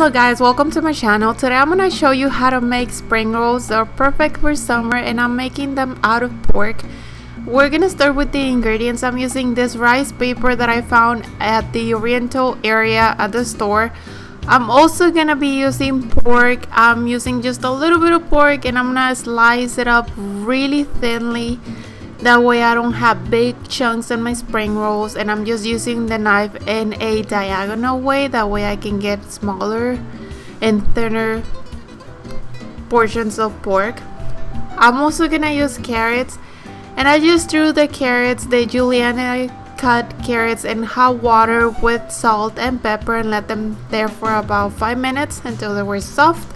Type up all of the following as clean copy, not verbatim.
Hello guys, welcome to my channel. Today I'm gonna show you how to make spring rolls. They're perfect for summer and I'm making them out of pork. We're gonna start with the ingredients. I'm using this rice paper that I found at the Oriental area at the store. I'm also gonna be using pork. I'm using just a little bit of pork and I'm gonna slice it up really thinly. That way I don't have big chunks in my spring rolls, and I'm just using the knife in a diagonal way. That way I can get smaller and thinner portions of pork. I'm also gonna use carrots, and I just threw the carrots, the juliana cut carrots, in hot water with salt and pepper and let them there for about 5 minutes until they were soft.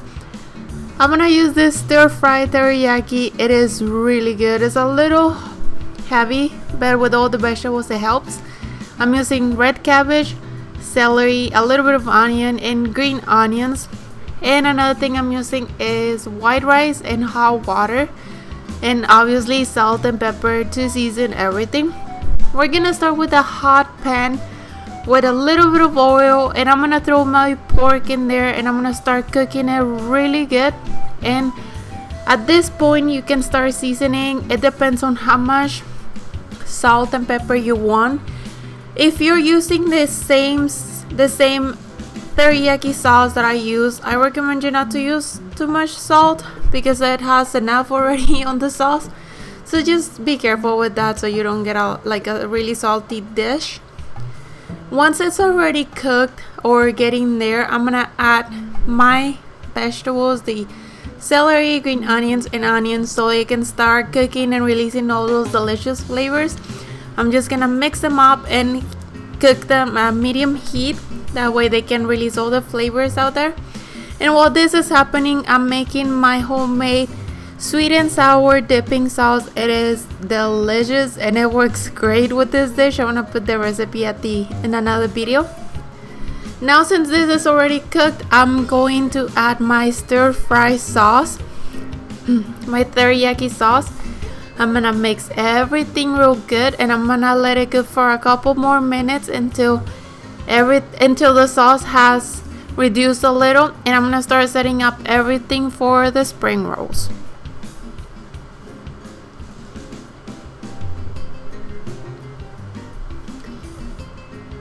I'm gonna use this stir-fried teriyaki. It is really good. It's a little heavy, but with all the vegetables it helps. I'm using red cabbage, celery, a little bit of onion, and green onions. And another thing I'm using is white rice and hot water, and obviously salt and pepper to season everything. We're gonna start with a hot pan with a little bit of oil, and I'm gonna throw my pork in there and I'm gonna start cooking it really good. And at this point you can start seasoning. It depends on how much salt and pepper you want. If you're using the same teriyaki sauce that I use, I recommend you not to use too much salt because it has enough already on the sauce. So just be careful with that so you don't get a really salty dish. Once it's already cooked or getting there, I'm gonna add my vegetables, the celery, green onions, and onions, so it can start cooking and releasing all those delicious flavors. I'm just gonna mix them up and cook them at medium heat. That way they can release all the flavors out there. And while this is happening, I'm making my homemade sweet and sour dipping sauce. It is delicious and it works great with this dish. I'm gonna put the recipe in another video. Now since this is already cooked, I'm going to add my stir-fry sauce, my teriyaki sauce. I'm gonna mix everything real good and I'm gonna let it cook for a couple more minutes until the sauce has reduced a little, and I'm gonna start setting up everything for the spring rolls.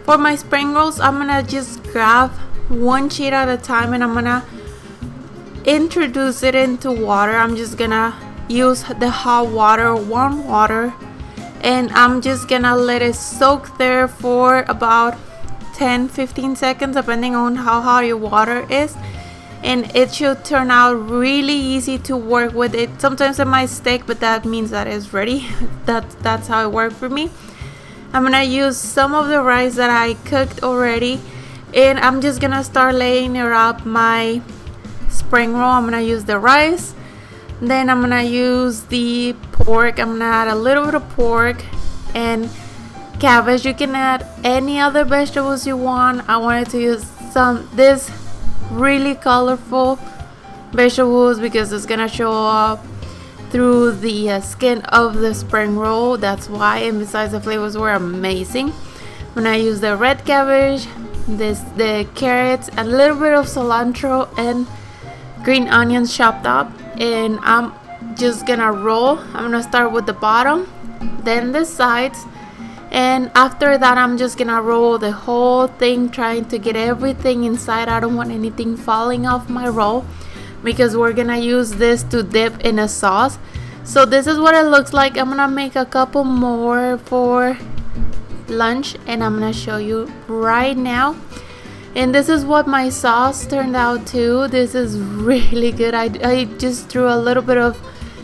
For my spring rolls, I'm gonna just grab one sheet at a time and I'm gonna introduce it into water. I'm just gonna use the hot water, warm water, and I'm just gonna let it soak there for about 10-15 seconds depending on how hot your water is, and it should turn out really easy to work with. It sometimes it might stick, but that means that it's ready. That's how it worked for me. I'm gonna use some of the rice that I cooked already, and I'm just gonna start laying it up my spring roll. I'm gonna use the rice, then I'm gonna use the pork. I'm gonna add a little bit of pork and cabbage. You can add any other vegetables you want. I wanted to use this really colorful vegetables because it's gonna show up through the skin of the spring roll. That's why, and besides the flavors were amazing. When I use the red cabbage, the carrots, a little bit of cilantro and green onions chopped up, and I'm just gonna roll. I'm gonna start with the bottom, then the sides, and after that I'm just gonna roll the whole thing, trying to get everything inside. I don't want anything falling off my roll because we're gonna use this to dip in a sauce. So this is what it looks like. I'm gonna make a couple more for lunch and I'm gonna show you right now. And this is what my sauce turned out to. This is really good. I just threw a little bit of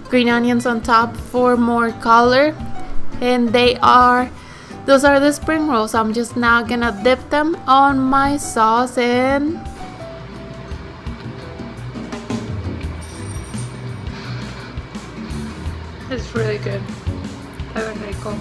green onions on top for more color, and those are the spring rolls. I'm just now gonna dip them on my sauce, and it's really good. Very cool.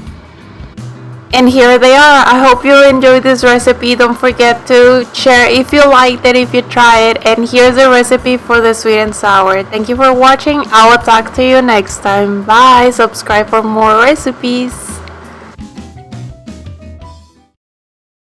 And here they are. I hope you enjoyed this recipe. Don't forget to share if you liked it, if you try it. And here's the recipe for the sweet and sour. Thank you for watching. I will talk to you next time. Bye. Subscribe for more recipes.